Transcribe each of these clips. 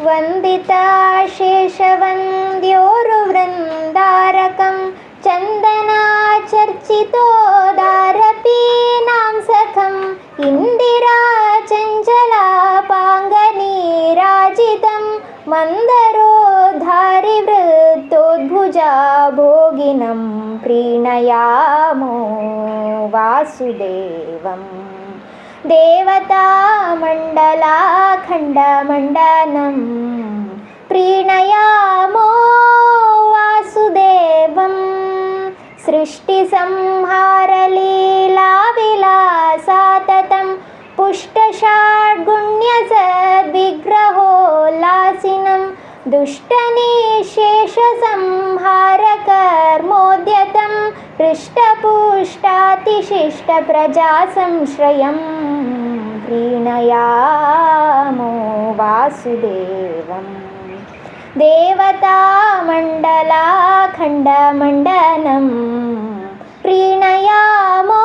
वन्दिता शेषवन्द्योरुवृन्दारकं चन्दनाचर्चितोदारपीनां सखम् इन्दिरा चञ्चलापाङ्गनीराजितं मन्दरोद्धारिवृत्तोद्भुजा भोगिनं प्रीणयामो वासुदेवम् देवतामण्डलाखण्डमण्डनं प्रीणयामो वासुदेवं सृष्टिसंहारलीलाविलासाततं पुष्टषाड्गुण्यसद्विग्रहोल्लासिनं दुष्टनिःशेषसंहारकर्मोद्यतं हृष्टपुष्टातिशिष्टप्रजासंश्रयं प्रीणयामो वासुदेवम् देवतामण्डलाखण्डमण्डनं प्रीणयामो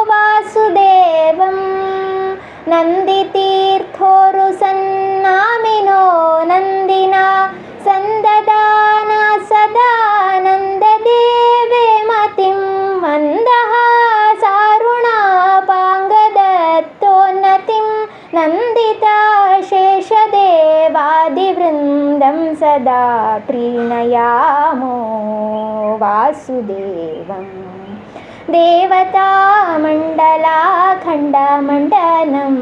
वासुदेवं नन्दितीर्थोरुसन्नामिनो नन्दिना सन्ददाना सदानन्ददेवे मतिं मन्दहासारुणापाङ्गदत्तोन्नतिं नन्दिता शेषदेवादिवृन्दं सदा प्रीणयामो वासुदेवम् देवतामण्डलाखण्डमण्डनं